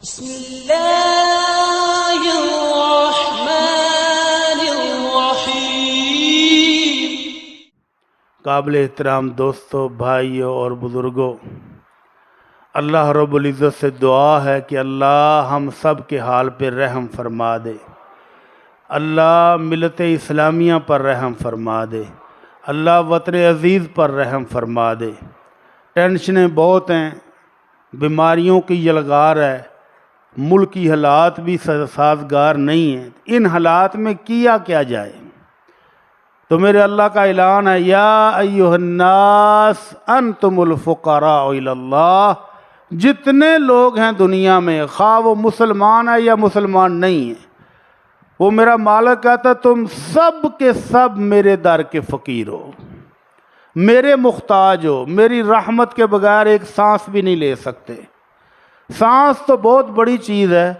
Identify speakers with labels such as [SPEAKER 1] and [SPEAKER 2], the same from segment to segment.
[SPEAKER 1] بسم اللہ الرحمن الرحیم۔
[SPEAKER 2] قابل احترام دوستوں، بھائیوں اور بزرگوں، اللہ رب العزت سے دعا ہے کہ اللہ ہم سب کے حال پہ رحم فرما دے، اللہ ملت اسلامیہ پر رحم فرما دے، اللہ وطن عزیز پر رحم فرما دے۔ ٹینشنیں بہت ہیں، بیماریوں کی یلغار ہے، ملکی حالات بھی سازگار نہیں ہیں۔ ان حالات میں کیا جائے؟ تو میرے اللہ کا اعلان ہے، یا ایھا الناس انتم الفقراء الی اللہ۔ جتنے لوگ ہیں دنیا میں، خواہ وہ مسلمان ہے یا مسلمان نہیں ہیں، وہ میرا مالک کہتا ہے تم سب کے سب میرے در کے فقیر ہو، میرے محتاج ہو، میری رحمت کے بغیر ایک سانس بھی نہیں لے سکتے۔ سانس تو بہت بڑی چیز ہے،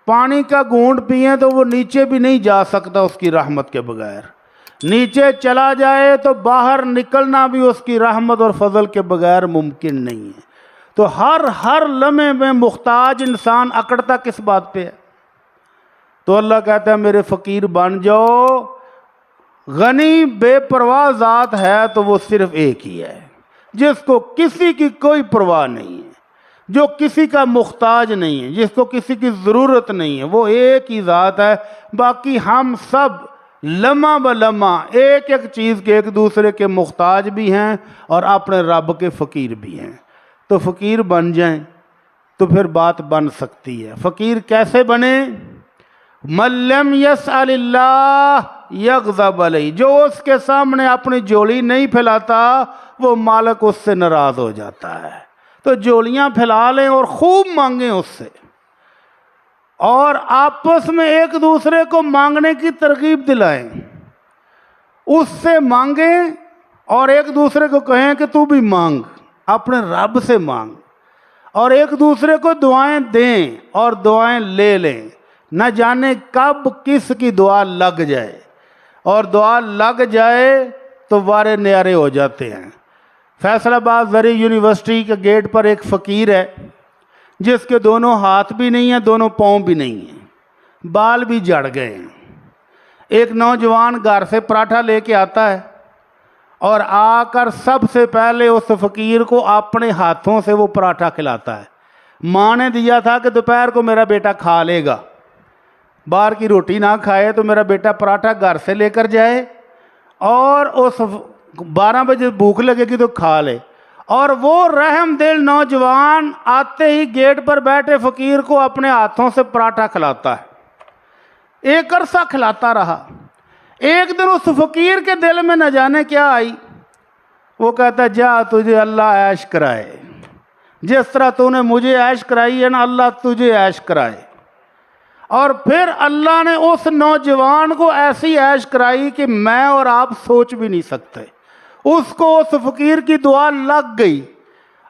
[SPEAKER 2] پانی کا گھونٹ پئیں تو وہ نیچے بھی نہیں جا سکتا اس کی رحمت کے بغیر، نیچے چلا جائے تو باہر نکلنا بھی اس کی رحمت اور فضل کے بغیر ممکن نہیں ہے۔ تو ہر لمحے میں محتاج انسان اکڑتا کس بات پہ ہے؟ تو اللہ کہتا ہے میرے فقیر بن جاؤ۔ غنی بے پرواہ ذات ہے تو وہ صرف ایک ہی ہے، جس کو کسی کی کوئی پرواہ نہیں ہے، جو کسی کا محتاج نہیں ہے، جس کو کسی کی ضرورت نہیں ہے، وہ ایک ہی ذات ہے۔ باقی ہم سب لمحہ بلمحہ ایک ایک چیز کے ایک دوسرے کے محتاج بھی ہیں اور اپنے رب کے فقیر بھی ہیں۔ تو فقیر بن جائیں تو پھر بات بن سکتی ہے۔ فقیر کیسے بنے؟ من لم یسأل اللہ یغضب علیہ، جو اس کے سامنے اپنی جولی نہیں پھیلاتا وہ مالک اس سے ناراض ہو جاتا ہے۔ تو جولیاں پھیلا لیں اور خوب مانگیں اس سے، اور آپس میں ایک دوسرے کو مانگنے کی ترغیب دلائیں، اس سے مانگیں اور ایک دوسرے کو کہیں کہ تو بھی مانگ، اپنے رب سے مانگ، اور ایک دوسرے کو دعائیں دیں اور دعائیں لے لیں۔ نہ جانے کب کس کی دعا لگ جائے، اور دعا لگ جائے تو وارے نیارے ہو جاتے ہیں۔ فیصل آباد زرعی یونیورسٹی کے گیٹ پر ایک فقیر ہے جس کے دونوں ہاتھ بھی نہیں ہیں، دونوں پاؤں بھی نہیں ہیں، بال بھی جڑ گئے ہیں۔ ایک نوجوان گھر سے پراٹھا لے کے آتا ہے اور آ کر سب سے پہلے اس فقیر کو اپنے ہاتھوں سے وہ پراٹھا کھلاتا ہے۔ ماں نے دیا تھا کہ دوپہر کو میرا بیٹا کھا لے گا، باہر کی روٹی نہ کھائے تو میرا بیٹا پراٹھا گھر سے لے کر جائے اور اس 12 بجے بھوک لگے گی تو کھا لے۔ اور وہ رحم دل نوجوان آتے ہی گیٹ پر بیٹھے فقیر کو اپنے ہاتھوں سے پراٹھا کھلاتا ہے۔ ایک عرصہ کھلاتا رہا۔ ایک دن اس فقیر کے دل میں نہ جانے کیا آئی، وہ کہتا ہے جا تجھے اللہ عیش کرائے، جس طرح تو نے مجھے عیش کرائی ہے نا، اللہ تجھے عیش کرائے۔ اور پھر اللہ نے اس نوجوان کو ایسی عیش کرائی کہ میں اور آپ سوچ بھی نہیں سکتے۔ اس کو اس فقیر کی دعا لگ گئی،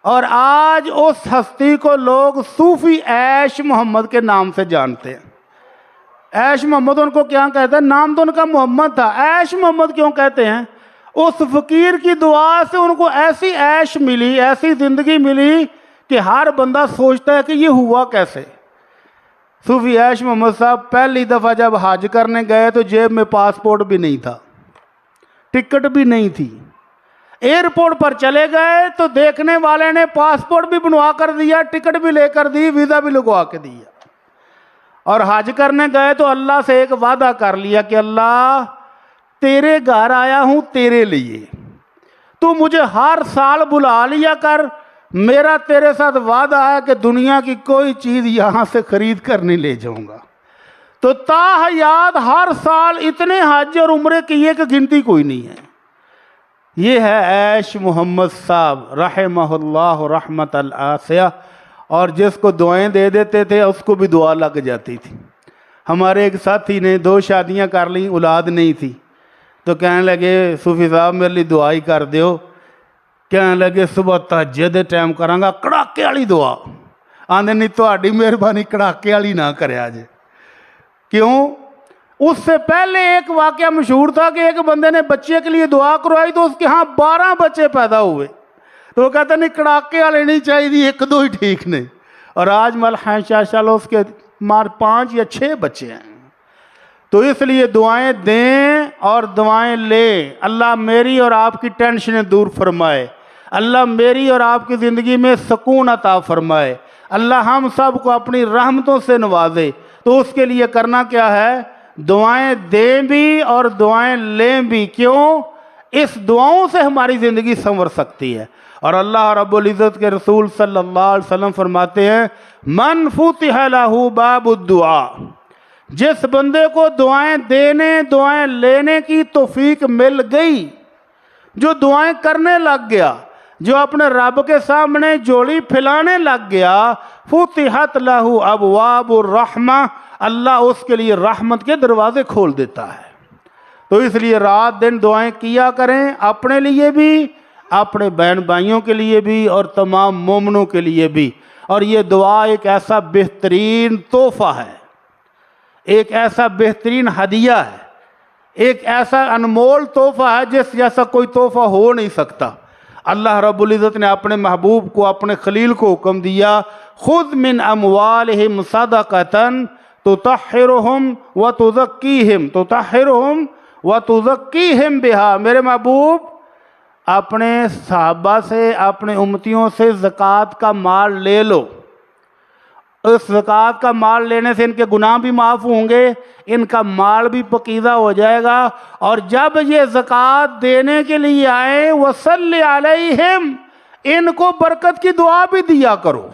[SPEAKER 2] اور آج اس ہستی کو لوگ صوفی عیش محمد کے نام سے جانتے ہیں۔ عیش محمد ان کو کیا کہتے ہیں؟ نام تو ان کا محمد تھا، عیش محمد کیوں کہتے ہیں؟ اس فقیر کی دعا سے ان کو ایسی عیش ملی، ایسی زندگی ملی کہ ہر بندہ سوچتا ہے کہ یہ ہوا کیسے۔ صوفی عیش محمد صاحب پہلی دفعہ جب حج کرنے گئے تو جیب میں پاسپورٹ بھی نہیں تھا، ٹکٹ بھی نہیں تھی۔ ایئرپورٹ پر چلے گئے تو دیکھنے والے نے پاسپورٹ بھی بنوا کر دیا، ٹکٹ بھی لے کر دی، ویزا بھی لگوا کے دیا، اور حج کرنے گئے تو اللہ سے ایک وعدہ کر لیا کہ اللہ تیرے گھر آیا ہوں تیرے لیے، تو مجھے ہر سال بلا لیا کر، میرا تیرے ساتھ وعدہ ہے کہ دنیا کی کوئی چیز یہاں سے خرید کر نہیں لے جاؤں گا۔ تو تا حیات ہر سال اتنے حج اور عمرے کیے کہ گنتی کوئی نہیں ہے۔ یہ ہے عیش محمد صاحب رحمہ اللہ رحمت الواسعہ، اور جس کو دعائیں دے دیتے تھے اس کو بھی دعا لگ جاتی تھی۔ ہمارے ایک ساتھی نے 2 شادیاں کر لیں، اولاد نہیں تھی، تو کہنے لگے صوفی صاحب میرے لیے دعا ہی کر دیو۔ کہنے لگے صبح تہجد ٹائم کراں گا کڑاکے والی دعا، آندے نہیں تہاڈی مہربانی کڑاکے والی نہ کریا جے۔ کیوں؟ اس سے پہلے ایک واقعہ مشہور تھا کہ ایک بندے نے بچے کے لیے دعا کروائی تو اس کے ہاں 12 بچے پیدا ہوئے، تو وہ کہتا نہیں کڑاکے والے نہیں چاہیے، 1-2 ہی ٹھیک نے۔ اور آج ماشاءاللہ اس کے 5 یا 6 بچے ہیں۔ تو اس لیے دعائیں دیں اور دعائیں لیں۔ اللہ میری اور آپ کی ٹینشنیں دور فرمائے، اللہ میری اور آپ کی زندگی میں سکون عطا فرمائے، اللہ ہم سب کو اپنی رحمتوں سے نوازے۔ تو اس کے لیے کرنا کیا ہے؟ دعائیں دیں بھی اور دعائیں لیں بھی۔ کیوں؟ اس دعاؤں سے ہماری زندگی سنور سکتی ہے۔ اور اللہ رب العزت کے رسول صلی اللہ علیہ وسلم فرماتے ہیں من فتح لہ باب الدعاء، جس بندے کو دعائیں دینے دعائیں لینے کی توفیق مل گئی، جو دعائیں کرنے لگ گیا، جو اپنے رب کے سامنے جوڑی پھیلانے لگ گیا، فتحت لہ ابواب الرحمہ، اللہ اس کے لیے رحمت کے دروازے کھول دیتا ہے۔ تو اس لیے رات دن دعائیں کیا کریں، اپنے لیے بھی، اپنے بہن بھائیوں کے لیے بھی، اور تمام مومنوں کے لیے بھی۔ اور یہ دعا ایک ایسا بہترین تحفہ ہے، ایک ایسا بہترین ہدیہ ہے، ایک ایسا انمول تحفہ ہے جس جیسا کوئی تحفہ ہو نہیں سکتا۔ اللہ رب العزت نے اپنے محبوب کو، اپنے خلیل کو حکم دیا خذ من اموالہم صدقۃ تطہرہم وتزکیہم بہا۔ میرے محبوب اپنے صحابہ سے، اپنے امتیوں سے زکوٰۃ کا مال لے لو۔ اس زکوٰۃ کا مال لینے سے ان کے گناہ بھی معاف ہوں گے، ان کا مال بھی پاکیزہ ہو جائے گا، اور جب یہ زکوٰۃ دینے کے لیے آئیں وصلی علیہم، ان کو برکت کی دعا بھی دیا کرو،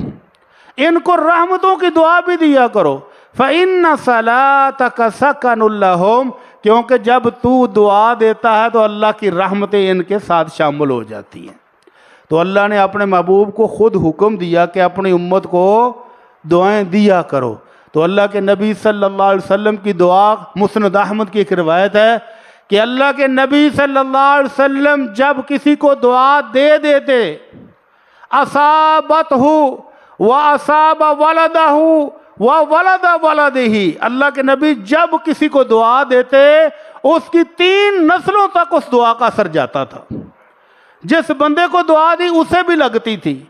[SPEAKER 2] ان کو رحمتوں کی دعا بھی دیا کرو۔ فإن صلاتک سکن لہم، کیونکہ جب تو دعا دیتا ہے تو اللہ کی رحمتیں ان کے ساتھ شامل ہو جاتی ہیں۔ تو اللہ نے اپنے محبوب کو خود حکم دیا کہ اپنی امت کو دعائیں دیا کرو۔ تو اللہ کے نبی صلی اللہ علیہ وسلم کی دعا، مسند احمد کی ایک روایت ہے کہ اللہ کے نبی صلی اللہ علیہ وسلم جب کسی کو دعا دے دیتے، اصابتہ واصاب ولدہ وولد ولدہ، اللہ کے نبی جب کسی کو دعا دیتے اس کی 3 نسلوں تک اس دعا کا اثر جاتا تھا۔ جس بندے کو دعا دی اسے بھی لگتی تھی،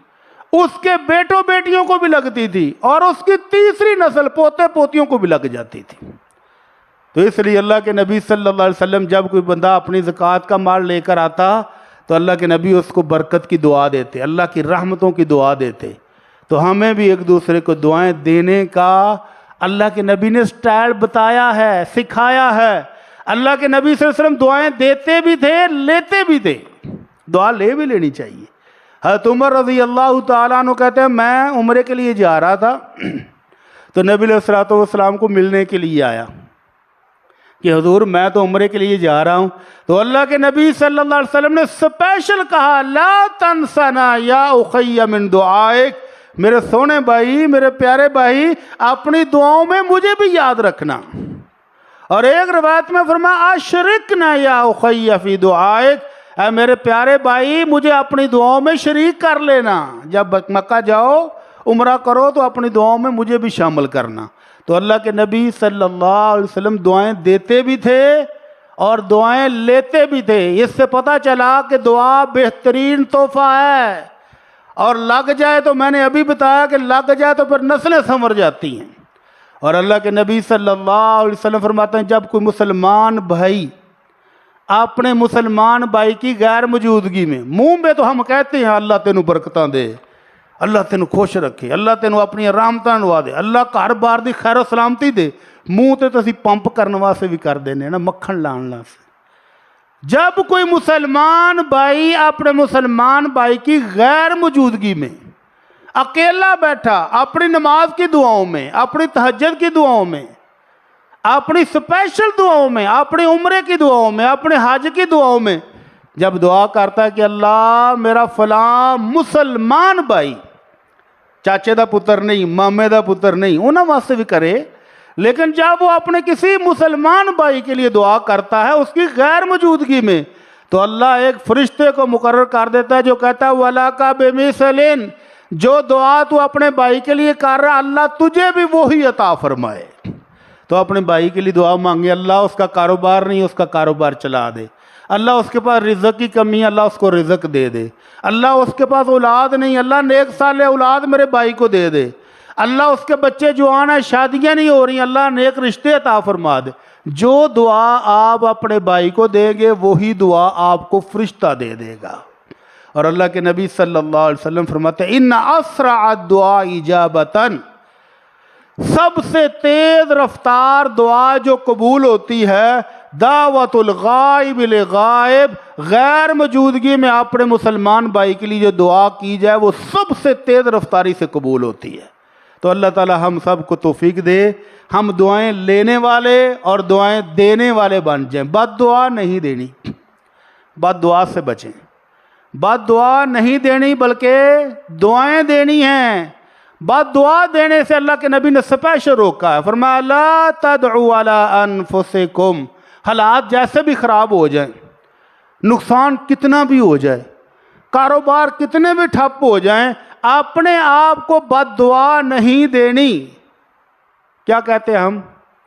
[SPEAKER 2] اس کے بیٹوں بیٹیوں کو بھی لگتی تھی، اور اس کی 3ری نسل پوتے پوتیوں کو بھی لگ جاتی تھی۔ تو اس لیے اللہ کے نبی صلی اللہ علیہ وسلم جب کوئی بندہ اپنی زکوٰۃ کا مال لے کر آتا تو اللہ کے نبی اس کو برکت کی دعا دیتے، اللہ کی رحمتوں کی دعا دیتے۔ تو ہمیں بھی ایک دوسرے کو دعائیں دینے کا اللہ کے نبی نے سٹائل بتایا ہے، سکھایا ہے۔ اللہ کے نبی صلی اللہ علیہ وسلم دعائیں دیتے بھی تھے، لیتے بھی تھے، دعا لے بھی لینی چاہیے۔ حضرت عمر رضی اللہ تعالیٰ عنہ کہتے ہیں میں عمرے کے لیے جا رہا تھا تو نبی علیہ الصلوۃ والسلام کو ملنے کے لیے آیا کہ حضور میں تو عمرے کے لیے جا رہا ہوں۔ تو اللہ کے نبی صلی اللہ علیہ وسلم نے اسپیشل کہا لا تنسنا یا اخی من دعائک، میرے سونے بھائی، میرے پیارے بھائی، اپنی دعاؤں میں مجھے بھی یاد رکھنا۔ اور ایک روایت میں فرمایا اشرکنا یا اخی فی دعائک، اے میرے پیارے بھائی مجھے اپنی دعاؤں میں شریک کر لینا، جب مکہ جاؤ عمرہ کرو تو اپنی دعاؤں میں مجھے بھی شامل کرنا۔ تو اللہ کے نبی صلی اللہ علیہ وسلم دعائیں دیتے بھی تھے اور دعائیں لیتے بھی تھے۔ اس سے پتہ چلا کہ دعا بہترین تحفہ ہے، اور لگ جائے تو میں نے ابھی بتایا کہ لگ جائے تو پھر نسلیں سنور جاتی ہیں۔ اور اللہ کے نبی صلی اللہ علیہ وسلم فرماتے ہیں جب کوئی مسلمان بھائی اپنے مسلمان بھائی کی غیر موجودگی میں، منہ میں تو ہم کہتے ہیں اللہ تینوں برکتاں دے، اللہ تینوں خوش رکھے، اللہ تینوں اپنی رحمتاں نوا دے، اللہ گھر بار دی خیر و سلامتی دے، منہ تے تو اسی پمپ کرنے واسطے بھی کر دینے نا، مکھن لان واسطے۔ جب کوئی مسلمان بھائی اپنے مسلمان بھائی کی غیر موجودگی میں اکیلا بیٹھا اپنی نماز کی دعاؤں میں، اپنی تہجد کی دعاؤں میں، اپنی اسپیشل دعاؤں میں، اپنی عمرے کی دعاؤں میں، اپنے حج کی دعاؤں میں جب دعا کرتا ہے کہ اللہ میرا فلاں مسلمان بھائی، چاچے دا پتر نہیں، مامے دا پتر نہیں، انہاں واسطے بھی کرے، لیکن جب وہ اپنے کسی مسلمان بھائی کے لیے دعا کرتا ہے اس کی غیر موجودگی میں، تو اللہ ایک فرشتے کو مقرر کر دیتا ہے جو کہتا ہے وَلَكَ بِمِثْلٍ، جو دعا تو اپنے بھائی کے لیے کر رہا اللہ تجھے بھی وہی عطا فرمائے۔ تو اپنے بھائی کے لیے دعا مانگے، اللہ اس کا کاروبار نہیں، اس کا کاروبار چلا دے، اللہ اس کے پاس رزق کی کمی ہے، اللہ اس کو رزق دے دے، اللہ اس کے پاس اولاد نہیں، اللہ نیک صالح اولاد میرے بھائی کو دے دے، اللہ اس کے بچے جوان ہیں، شادیاں نہیں ہو رہی، اللہ نیک رشتے عطا فرما دے۔ جو دعا آپ اپنے بھائی کو دیں گے وہی دعا آپ کو فرشتہ دے دے گا۔ اور اللہ کے نبی صلی اللہ علیہ وسلم فرماتے ہیں ان اسرع الدعاء اجابتاً، سب سے تیز رفتار دعا جو قبول ہوتی ہے دعوت الغائب لغائب، غیر موجودگی میں اپنے مسلمان بھائی کے لیے جو دعا کی جائے وہ سب سے تیز رفتاری سے قبول ہوتی ہے۔ تو اللہ تعالی ہم سب کو توفیق دے ہم دعائیں لینے والے اور دعائیں دینے والے بن جائیں۔ بد دعا نہیں دینی، بد دعا سے بچیں، بد دعا نہیں دینی بلکہ دعائیں دینی ہیں۔ بد دعا دینے سے اللہ کے نبی نے اسپیشل روکا ہے، فرمایا لا تدعوا علی انفسکم، حالات جیسے بھی خراب ہو جائیں، نقصان کتنا بھی ہو جائے، کاروبار کتنے بھی ٹھپ ہو جائیں، اپنے آپ کو بد دعا نہیں دینی۔ کیا کہتے ہیں ہم؟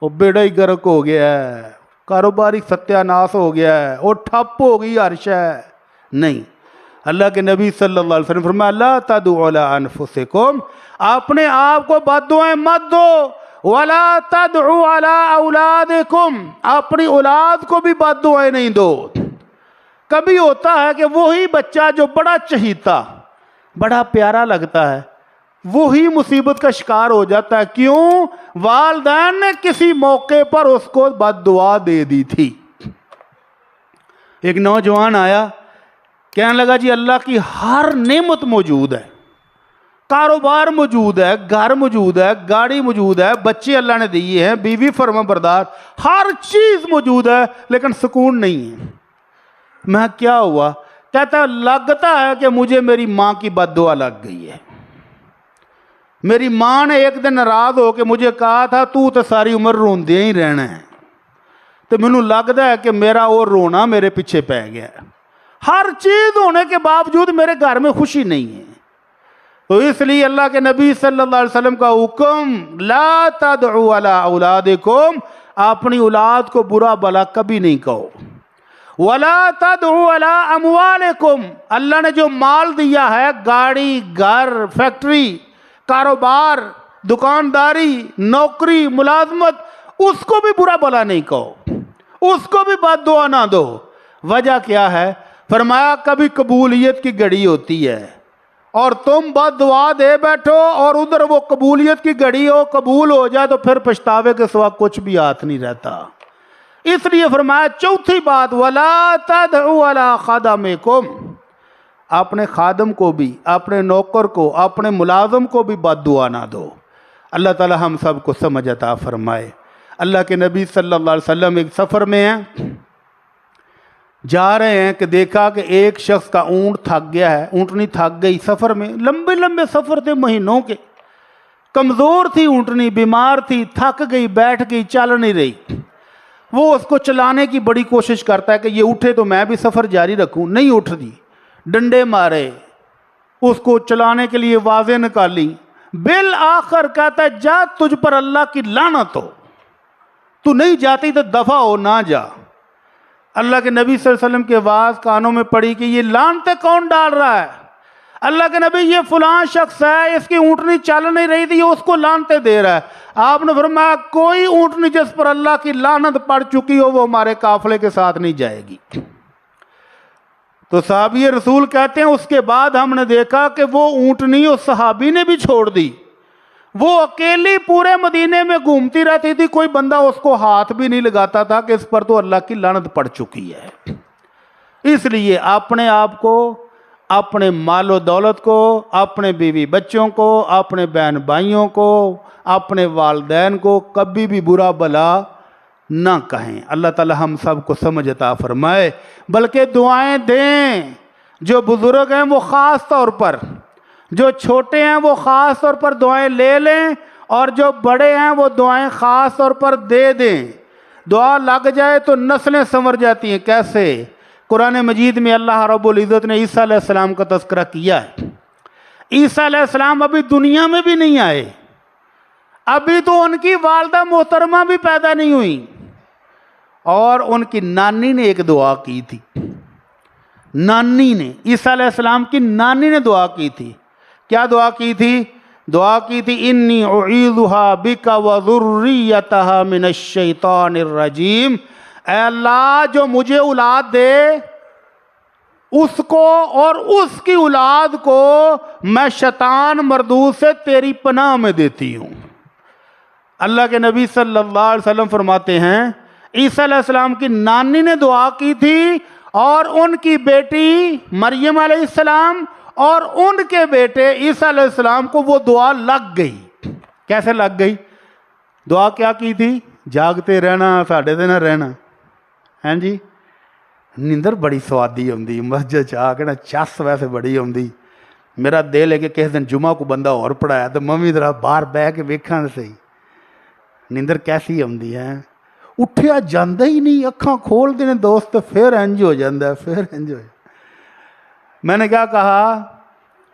[SPEAKER 2] وہ بیڑا ہی غرق ہو گیا ہے، کاروباری ستیہ ناس ہو گیا ہے، وہ ٹھپ ہو گئی ہر شے۔ نہیں، اللہ کے نبی صلی اللہ علیہ وسلم فرمایا لا تدعوا علی انفسکم، اپنے آپ کو بد دعائیں مت دو، ولا تدعوا علی اولادکم، اپنی اولاد کو بھی بد دعائیں نہیں دو۔ کبھی ہوتا ہے کہ وہی بچہ جو بڑا چہیتا، بڑا پیارا لگتا ہے، وہی مصیبت کا شکار ہو جاتا ہے۔ کیوں؟ والدین نے کسی موقع پر اس کو بد دعا دے دی تھی۔ ایک نوجوان آیا، کہنے لگا جی اللہ کی ہر نعمت موجود ہے، کاروبار موجود ہے، گھر موجود ہے، گاڑی موجود ہے، بچے اللہ نے دیے ہیں، بیوی فرما بردار، ہر چیز موجود ہے، لیکن سکون نہیں ہے۔ میں کیا ہوا؟ کہتا ہے لگتا ہے کہ مجھے میری ماں کی بد دعا لگ گئی ہے۔ میری ماں نے ایک دن ناراض ہو کے مجھے کہا تھا تو ساری عمر روندے ہی رہنا ہے، تو مینوں لگتا ہے کہ میرا وہ رونا میرے پیچھے پہ گیا ہے۔ ہر چیز ہونے کے باوجود میرے گھر میں خوشی نہیں ہے۔ تو اس لیے اللہ کے نبی صلی اللہ علیہ وسلم کا حکم لا تدعوا علی اولادکم، اپنی اولاد کو برا بلا کبھی نہیں کہو۔ ولا تدعوا علی اموالکم، اللہ نے جو مال دیا ہے، گاڑی، گھر، فیکٹری، کاروبار، دکانداری، نوکری، ملازمت، اس کو بھی برا بلا نہیں کہو، اس کو بھی بد دعا نہ دو۔ وجہ کیا ہے؟ فرمایا کبھی قبولیت کی گھڑی ہوتی ہے اور تم بد دعا دے بیٹھو اور ادھر وہ قبولیت کی گھڑی ہو، قبول ہو جائے تو پھر پچھتاوے کے سوا کچھ بھی ہاتھ نہیں رہتا۔ اس لیے فرمایا چوتھی بات وَلَا تَدْعُوا عَلَىٰ خَادِمِكُمْ، اپنے خادم کو بھی، اپنے نوکر کو، اپنے ملازم کو بھی بد دعا نہ دو۔ اللہ تعالی ہم سب کو سمجھ عطا فرمائے۔ اللہ کے نبی صلی اللہ علیہ وسلم ایک سفر میں ہیں، جا رہے ہیں کہ دیکھا کہ ایک شخص کا اونٹ تھک گیا ہے، اونٹنی تھک گئی سفر میں، لمبے لمبے سفر تھے مہینوں کے، کمزور تھی اونٹنی، بیمار تھی، تھک گئی، بیٹھ گئی، چل نہیں رہی۔ وہ اس کو چلانے کی بڑی کوشش کرتا ہے کہ یہ اٹھے تو میں بھی سفر جاری رکھوں، نہیں اٹھ دی، ڈنڈے مارے، اس کو چلانے کے لیے واضح نکالی، بالآخر کہتا ہے جا تجھ پر اللہ کی لعنت ہو، تو نہیں جاتی تو دفع ہو، نہ جا۔ اللہ کے نبی صلی اللہ علیہ وسلم کے آواز کانوں میں پڑی کہ یہ لعنتیں کون ڈال رہا ہے؟ اللہ کے نبی یہ فلاں شخص ہے، اس کی اونٹنی چل نہیں رہی تھی، یہ اس کو لعنتیں دے رہا ہے۔ آپ نے فرمایا کوئی اونٹنی جس پر اللہ کی لعنت پڑ چکی ہو وہ ہمارے قافلے کے ساتھ نہیں جائے گی۔ تو صحابی رسول کہتے ہیں اس کے بعد ہم نے دیکھا کہ وہ اونٹنی اس صحابی نے بھی چھوڑ دی، وہ اکیلی پورے مدینے میں گھومتی رہتی تھی، کوئی بندہ اس کو ہاتھ بھی نہیں لگاتا تھا کہ اس پر تو اللہ کی لعنت پڑ چکی ہے۔ اس لیے اپنے آپ کو، اپنے مال و دولت کو، اپنے بیوی بچوں کو، اپنے بہن بھائیوں کو، اپنے والدین کو کبھی بھی برا بلا نہ کہیں۔ اللہ تعالی ہم سب کو سمجھ عطا فرمائے، بلکہ دعائیں دیں۔ جو بزرگ ہیں وہ خاص طور پر، جو چھوٹے ہیں وہ خاص طور پر دعائیں لے لیں، اور جو بڑے ہیں وہ دعائیں خاص طور پر دے دیں۔ دعا لگ جائے تو نسلیں سنور جاتی ہیں۔ کیسے؟ قرآن مجید میں اللہ رب العزت نے عیسیٰ علیہ السلام کا تذکرہ کیا ہے۔ عیسیٰ علیہ السلام ابھی دنیا میں بھی نہیں آئے، ابھی تو ان کی والدہ محترمہ بھی پیدا نہیں ہوئی، اور ان کی نانی نے ایک دعا کی تھی۔ نانی نے، عیسیٰ علیہ السلام کی نانی نے دعا کی تھی۔ کیا دعا کی تھی؟ دعا کی تھی انی اعیذھا بک وذریتھا من الشیطان الرجیم، اے اللہ جو مجھے اولاد دے اس کو اور اس کی اولاد کو میں شیطان مردود سے تیری پناہ میں دیتی ہوں۔ اللہ کے نبی صلی اللہ علیہ وسلم فرماتے ہیں عیسیٰ علیہ السلام کی نانی نے دعا کی تھی اور ان کی بیٹی مریم علیہ السلام اور ان کے بیٹے عیسیٰ علیہ السلام کو وہ دعا لگ گئی۔ کیسے لگ گئی؟ دعا کیا کی تھی؟ جاگتے رہنا ساڈے تے نہ رہنا، ہیں جی۔ نیندر بڑی سوادی ہوندی، مسجد چ آ کے نا چس ویسے بڑی ہوندی۔ میرا دل ہے کہ کس دن جمعہ کو بندہ اور پڑھایا تو میں بھی ذرا باہر بہ کے ویکھاں صحیح نیندر کیسی ہوندی ہے۔ اٹھیا جاندہ ہی نہیں، اکھاں کھول دینے دوست پھر انج ہو جاندہ ہے، پھر انج ہو جاندہ ہے۔ میں نے کیا کہا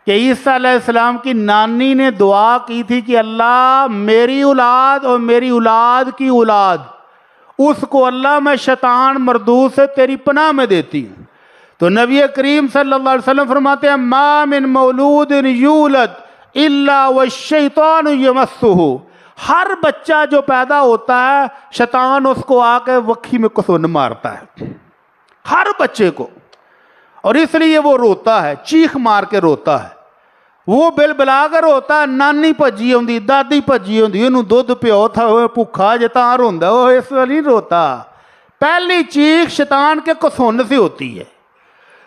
[SPEAKER 2] کہ عیسیٰ علیہ السلام کی نانی نے دعا کی تھی کہ اللہ میری اولاد اور میری اولاد کی اولاد اس کو اللہ میں شیطان مردود سے تیری پناہ میں دیتی ہوں۔ تو نبی کریم صلی اللہ علیہ وسلم فرماتے ہیں ما من مولود یولد الا والشیطان یمسہ، ہر بچہ جو پیدا ہوتا ہے شیطان اس کو آ کے وکھی میں کسون مارتا ہے، ہر بچے کو، اور اس لیے وہ روتا ہے، چیخ مار کے روتا ہے، وہ بل بلا کر روتا ہے۔ نانی بھجی ہوندی، دادی بھجی ہوندی، انہوں دودھ پیو تھا بھوکھا جے تاں روندا، وہ اس ویلے نہیں روتا، پہلی چیخ شیطان کے کسون سے ہوتی ہے۔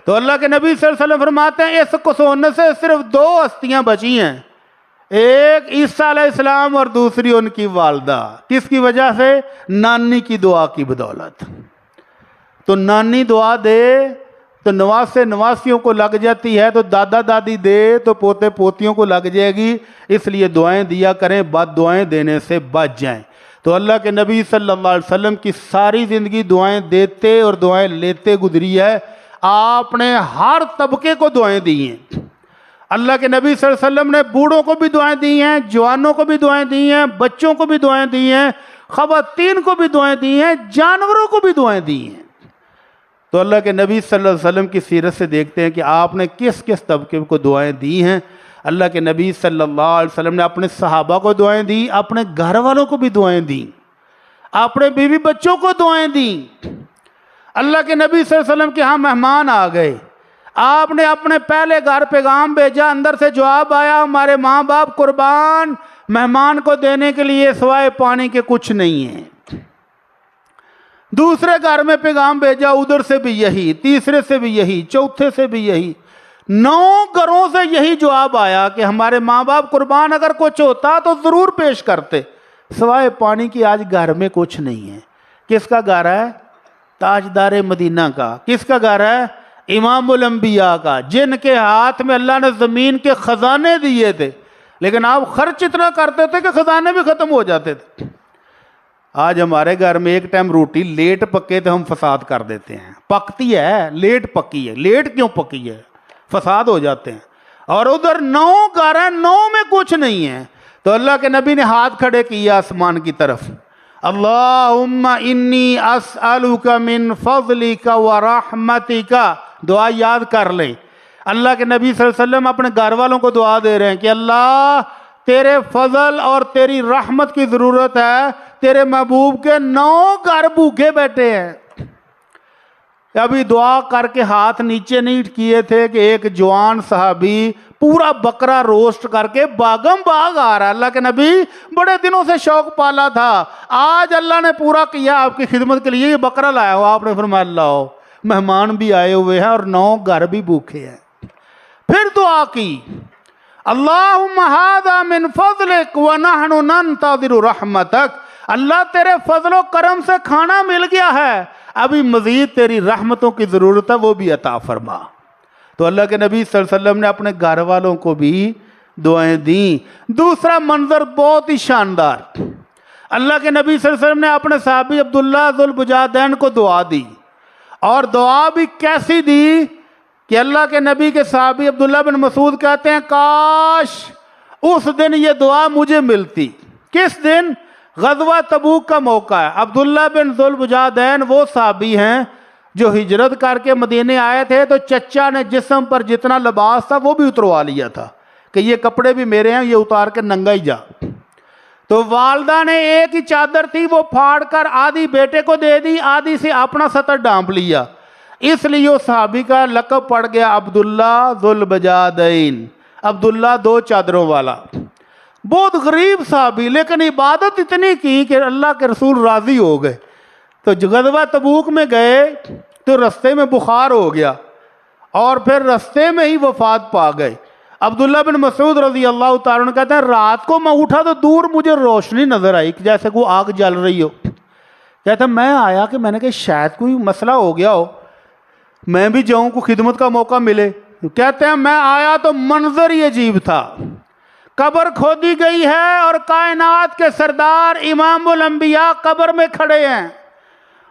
[SPEAKER 2] تو اللہ کے نبی صلی اللہ علیہ وسلم فرماتے ہیں اس کسون سے صرف دو ہستیاں بچی ہیں، ایک عیسیٰ علیہ السلام اور دوسری ان کی والدہ۔ کس کی وجہ سے؟ نانی کی دعا کی بدولت۔ تو نانی دعا دے تو نواسے نواسیوں کو لگ جاتی ہے، تو دادا دادی دے تو پوتے پوتیوں کو لگ جائے گی، اس لیے دعائیں دیا کریں، بد دعائیں دینے سے بچ جائیں۔ تو اللہ کے نبی صلی اللہ علیہ وسلم کی ساری زندگی دعائیں دیتے اور دعائیں لیتے گزری ہے، آپ نے ہر طبقے کو دعائیں دی ہیں۔ اللہ کے نبی صلی اللہ علیہ وسلم نے بوڑھوں کو بھی دعائیں دی ہیں، جوانوں کو بھی دعائیں دی ہیں، بچوں کو بھی دعائیں دی ہیں، خواتین کو بھی دعائیں دی ہیں، جانوروں کو بھی دعائیں دی ہیں۔ تو اللہ کے نبی صلی اللہ علیہ وسلم کی سیرت سے دیکھتے ہیں کہ آپ نے کس کس طبقے کو دعائیں دی ہیں۔ اللہ کے نبی صلی اللہ علیہ وسلم نے اپنے صحابہ کو دعائیں دی، اپنے گھر والوں کو بھی دعائیں دیں، اپنے بیوی بچوں کو دعائیں دیں۔ اللہ کے نبی صلی اللہ علیہ وسلم کے ہاں مہمان آ گئے، آپ نے اپنے پہلے گھر پیغام بھیجا، اندر سے جواب آیا ہمارے ماں باپ قربان، مہمان کو دینے کے لیے سوائے پانی کے کچھ نہیں ہے۔ دوسرے گھر میں پیغام بھیجا، ادھر سے بھی یہی، تیسرے سے بھی یہی، چوتھے سے بھی یہی، 9 گھروں سے یہی جواب آیا کہ ہمارے ماں باپ قربان، اگر کچھ ہوتا تو ضرور پیش کرتے، سوائے پانی کی آج گھر میں کچھ نہیں ہے۔ کس کا گھر ہے؟ تاجدار مدینہ کا۔ کس کا گھر ہے؟ امام الانبیاء کا، جن کے ہاتھ میں اللہ نے زمین کے خزانے دیے تھے، لیکن آپ خرچ اتنا کرتے تھے کہ خزانے بھی ختم ہو جاتے تھے۔ آج ہمارے گھر میں ایک ٹائم روٹی لیٹ پکے تو ہم فساد کر دیتے ہیں، پکتی ہے لیٹ پکی ہے، لیٹ کیوں پکی ہے، فساد ہو جاتے ہیں۔ اور ادھر 9 گھر ہیں، 9 میں کچھ نہیں ہے۔ تو اللہ کے نبی نے ہاتھ کھڑے کیے آسمان کی طرف، اللہم انی اسألک من فضلک ورحمتک، دعا یاد کر لیں۔ اللہ کے نبی صلی اللہ علیہ وسلم اپنے گھر والوں کو دعا دے رہے ہیں کہ اللہ تیرے فضل اور تیری رحمت کی ضرورت ہے، تیرے محبوب کے 9 گھر بھوکے بیٹھے ہیں۔ ابھی دعا کر کے ہاتھ نیچے نہیں کیے تھے کہ ایک جوان صحابی پورا بکرا روسٹ کر کے باغم باغ آ رہا ہے۔ اللہ کے نبی بڑے دنوں سے شوق پالا تھا، آج اللہ نے پورا کیا آپ کی خدمت کے لیے، یہ بکرا لایا ہوا۔ آپ نے فرمایا اللہ، مہمان بھی آئے ہوئے ہیں اور 9 گھر بھی بھوکے ہیں۔ پھر دعا کی، اللہم ھذا من فضلک ونحن ننتظر رحمتک، اللہ تیرے فضل و کرم سے کھانا مل گیا ہے، ابھی مزید تیری رحمتوں کی ضرورت ہے، وہ بھی عطا فرما۔ تو اللہ کے نبی صلی اللہ علیہ وسلم نے اپنے گھر والوں کو بھی دعائیں دیں۔ دوسرا منظر بہت ہی شاندار، اللہ کے نبی صلی اللہ علیہ وسلم نے اپنے صحابی عبداللہ ذو البجادین کو دعا دی، اور دعا بھی کیسی دی کہ اللہ کے نبی کے صحابی عبداللہ بن مسعود کہتے ہیں کاش اس دن یہ دعا مجھے ملتی۔ کس دن؟ غزوہ تبوک کا موقع ہے۔ عبداللہ بن ذو البجادین وہ صحابی ہیں جو ہجرت کر کے مدینے آئے تھے، تو چچا نے جسم پر جتنا لباس تھا وہ بھی اتروا لیا تھا کہ یہ کپڑے بھی میرے ہیں، یہ اتار کے ننگا ہی جا۔ تو والدہ نے ایک ہی چادر تھی، وہ پھاڑ کر آدھی بیٹے کو دے دی، آدھی سے اپنا سطر ڈھانپ لیا، اس لیے اس صحابی کا لقب پڑ گیا عبداللہ ذو البجادین، عبداللہ دو چادروں والا۔ بہت غریب صحابی، لیکن عبادت اتنی کی کہ اللہ کے رسول راضی ہو گئے۔ تو غزوہ تبوک میں گئے تو رستے میں بخار ہو گیا اور پھر رستے میں ہی وفات پا گئے۔ عبداللہ بن مسعود رضی اللہ تعالیٰ عنہ کہتے ہیں رات کو میں اٹھا تو دور مجھے روشنی نظر آئی جیسے کوئی آگ جل رہی ہو۔ کہتے ہیں میں آیا کہ میں نے کہا شاید کوئی مسئلہ ہو گیا ہو، میں بھی جاؤں، کو خدمت کا موقع ملے۔ کہتے ہیں میں آیا تو منظر ہی عجیب تھا، قبر کھودی گئی ہے اور کائنات کے سردار امام الانبیاء قبر میں کھڑے ہیں،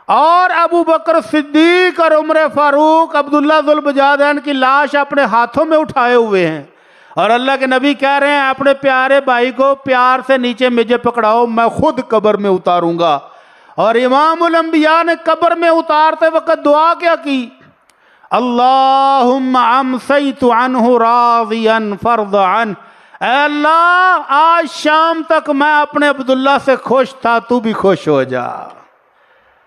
[SPEAKER 2] اور ابو بکر صدیق اور عمر فاروق عبداللہ ذو البجادین کی لاش اپنے ہاتھوں میں اٹھائے ہوئے ہیں، اور اللہ کے نبی کہہ رہے ہیں اپنے پیارے بھائی کو پیار سے نیچے مجھے پکڑاؤ، میں خود قبر میں اتاروں گا۔ اور امام الانبیاء نے قبر میں اتارتے وقت دعا کیا کی؟ اللہم امسیت عنہ راضیا فرض عنہ، اے اللہ آج شام تک میں اپنے عبداللہ سے خوش تھا، تو بھی خوش ہو جا۔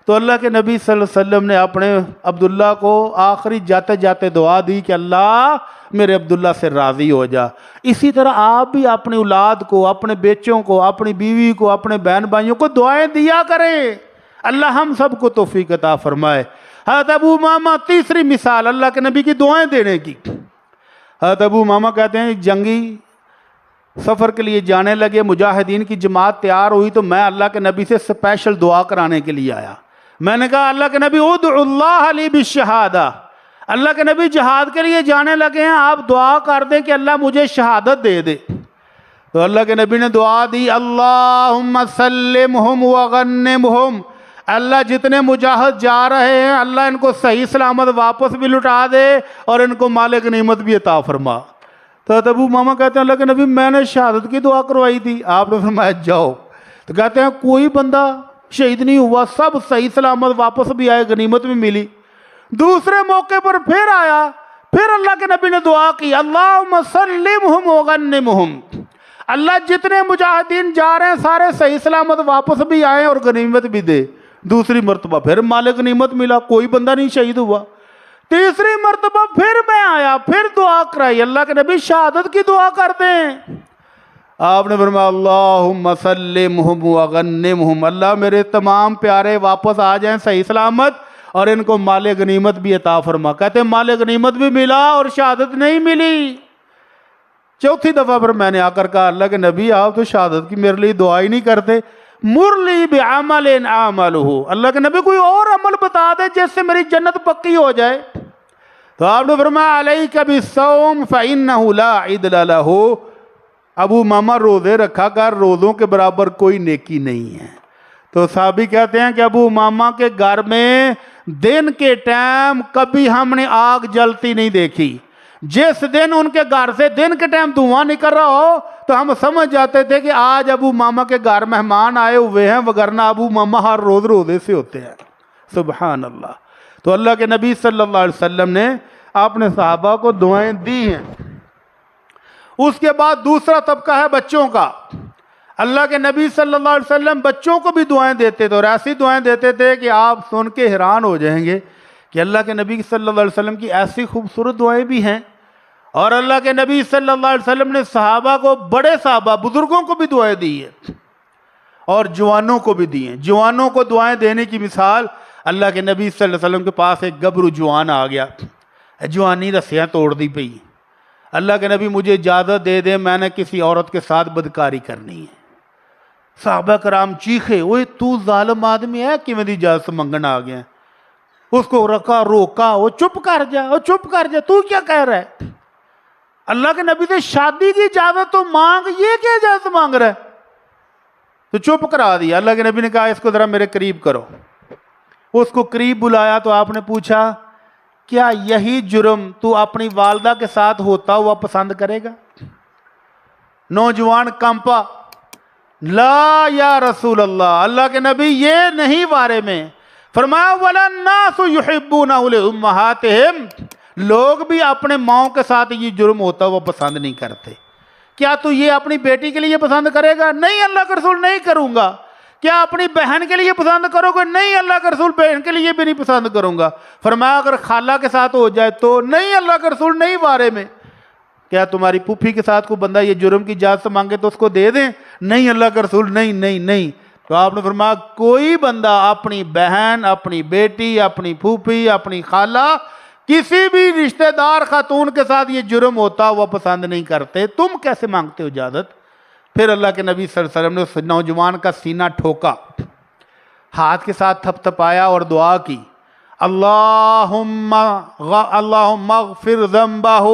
[SPEAKER 2] تو اللہ کے نبی صلی اللہ علیہ وسلم نے اپنے عبداللہ کو آخری جاتے جاتے دعا دی کہ اللہ میرے عبداللہ سے راضی ہو جا۔ اسی طرح آپ بھی اپنی اولاد کو، اپنے بیچوں کو، اپنی بیوی کو، اپنے بہن بھائیوں کو دعائیں دیا کریں، اللہ ہم سب کو توفیق عطا فرمائے۔ حضرت ابو امامہ تیسری مثال اللہ کے نبی کی دعائیں دینے کی۔ حضرت ابو امامہ کہتے ہیں جنگی سفر کے لیے جانے لگے، مجاہدین کی جماعت تیار ہوئی تو میں اللہ کے نبی سے اسپیشل دعا کرانے کے لیے آیا۔ میں نے کہا اللہ کے نبی ادعو اللہ لی بالشہادہ، اللہ کے نبی جہاد کے لیے جانے لگے ہیں، آپ دعا کر دیں کہ اللہ مجھے شہادت دے دے۔ تو اللہ کے نبی نے دعا دی اللہم سلمہم وغنمہم، اللہ جتنے مجاہد جا رہے ہیں اللہ ان کو صحیح سلامت واپس بھی لٹا دے اور ان کو مال غنیمت بھی عطا فرما۔ تو ابو ماما کہتے ہیں اللہ کے نبی میں نے شہادت کی دعا کروائی تھی، آپ نے فرمایا جاؤ۔ تو کہتے ہیں کوئی بندہ شہید نہیں ہوا، سب صحیح سلامت واپس بھی آئے، غنیمت بھی ملی۔ دوسرے موقع پر پھر آیا، پھر اللہ کے نبی نے دعا کی اللہم سلمہم وغنمہم، اللہ جتنے مجاہدین جا رہے ہیں سارے صحیح سلامت واپس بھی آئے اور غنیمت بھی دے۔ دوسری مرتبہ پھر مال غنیمت ملا، کوئی بندہ نہیں شہید ہوا۔ تیسری مرتبہ پھر میں آیا، پھر دعا کرائی، اللہ کے نبی شہادت کی دعا کر دیں۔ آپ نے فرمایا اللہم سلمہم وغنمہم، اللہ میرے تمام پیارے واپس آ جائیں صحیح سلامت اور ان کو مال غنیمت بھی عطا فرما۔ کہتے ہیں مال غنیمت بھی ملا اور شہادت نہیں ملی۔ چوتھی دفعہ پر میں نے آ کر کہا اللہ کے نبی آپ تو شہادت کی میرے لیے دعا ہی نہیں کرتے، مرلی بعمل اعملہ، اللہ کے نبی کوئی اور عمل بتا دے جس سے میری جنت پکی ہو جائے۔ تو آپ نے فرمایا علیک بالصوم فإنہ لا عدل لہ، ابو ماما روزے رکھا کر، روزوں کے برابر کوئی نیکی نہیں ہے۔ تو صحابی کہتے ہیں کہ ابو ماما کے گھر میں دن کے ٹائم کبھی ہم نے آگ جلتی نہیں دیکھی، جس دن ان کے گھر سے دن کے ٹائم دھواں نکل رہا ہو تو ہم سمجھ جاتے تھے کہ آج ابو ماما کے گھر مہمان آئے ہوئے ہیں، وگرنہ ابو ماما ہر روز روزے سے ہوتے ہیں۔ سبحان اللہ۔ تو اللہ کے نبی صلی اللہ علیہ وسلم نے اپنے صحابہ کو دعائیں دی ہیں۔ اس کے بعد دوسرا طبقہ ہے بچوں کا۔ اللہ کے نبی صلی اللہ علیہ وسلم بچوں کو بھی دعائیں دیتے تھے، اور ایسی دعائیں دیتے تھے کہ آپ سن کے حیران ہو جائیں گے کہ اللہ کے نبی صلی اللہ علیہ وسلم کی ایسی خوبصورت دعائیں بھی ہیں۔ اور اللہ کے نبی صلی اللہ علیہ وسلم نے صحابہ کو، بڑے صحابہ بزرگوں کو بھی دعائیں دی ہیں اور جوانوں کو بھی دی ہیں۔ جوانوں کو دعائیں دینے کی مثال، اللہ کے نبی صلی اللہ علیہ وسلم کے پاس ایک گبرو جوان آ گیا، جوانی رسیاں توڑ دی پئی، اللہ کے نبی مجھے اجازت دے دیں میں نے کسی عورت کے ساتھ بدکاری کرنی ہے۔ صحابہ کرام چیخے، اوے تو ظالم آدمی ہے کہ میری اجازت منگن آ گیا۔ اس کو رکا، روکا، وہ چپ کر جا، وہ چپ کر جا، تو کیا کہہ رہا ہے؟ اللہ کے نبی سے شادی کی اجازت تو مانگ، یہ کیا اجازت مانگ رہا ہے؟ تو چپ کرا دیا۔ اللہ کے نبی نے کہا اس کو ذرا میرے قریب کرو۔ اس کو قریب بلایا تو آپ نے پوچھا کیا یہی جرم تو اپنی والدہ کے ساتھ ہوتا ہوا پسند کرے گا؟ نوجوان کمپا، لا یا رسول اللہ، اللہ کے نبی یہ نہیں بارے میں۔ فرمایا وَلَا النَّاسُ يُحِبُّونَهُ لِأُمَّهَاتِهِمْ، لوگ بھی اپنے ماؤں کے ساتھ یہ جرم ہوتا ہوا پسند نہیں کرتے۔ کیا تو یہ اپنی بیٹی کے لیے پسند کرے گا؟ نہیں اللہ کے رسول نہیں کروں گا۔ کیا اپنی بہن کے لیے پسند کرو گے؟ نہیں اللہ کے رسول بہن کے لیے بھی نہیں پسند کروں گا۔ فرمایا اگر خالہ کے ساتھ ہو جائے تو؟ نہیں اللہ کے رسول نہیں بارے میں۔ کیا تمہاری پھوپھی کے ساتھ کوئی بندہ یہ جرم کی اجازت مانگے تو اس کو دے دیں؟ نہیں اللہ کے رسول نہیں نہیں نہیں۔ تو آپ نے فرمایا کوئی بندہ اپنی بہن، اپنی بیٹی، اپنی پھوپھی، اپنی خالہ، کسی بھی رشتہ دار خاتون کے ساتھ یہ جرم ہوتا وہ پسند نہیں کرتے، تم کیسے مانگتے ہو اجازت؟ پھر اللہ کے نبی صلی اللہ علیہ وسلم نے اس نوجوان کا سینہ ٹھوکا، ہاتھ کے ساتھ تھپ تھپایا اور دعا کی، اللہم اغفر ذنبہ،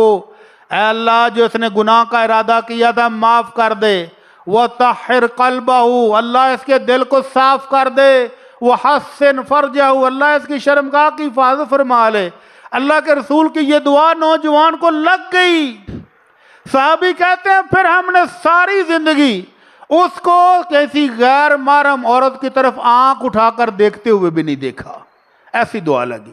[SPEAKER 2] اے اللہ جو اس نے گناہ کا ارادہ کیا تھا معاف کر دے، وطہر قلبہ، اللہ اس کے دل کو صاف کر دے، وحسن فرجہ، اللہ اس کی شرمگاہ کی حفاظت فرما لے۔ اللہ کے رسول کی یہ دعا نوجوان کو لگ گئی۔ صحابی کہتے ہیں پھر ہم نے ساری زندگی اس کو کسی غیر محرم عورت کی طرف آنکھ اٹھا کر دیکھتے ہوئے بھی نہیں دیکھا، ایسی دعا لگی۔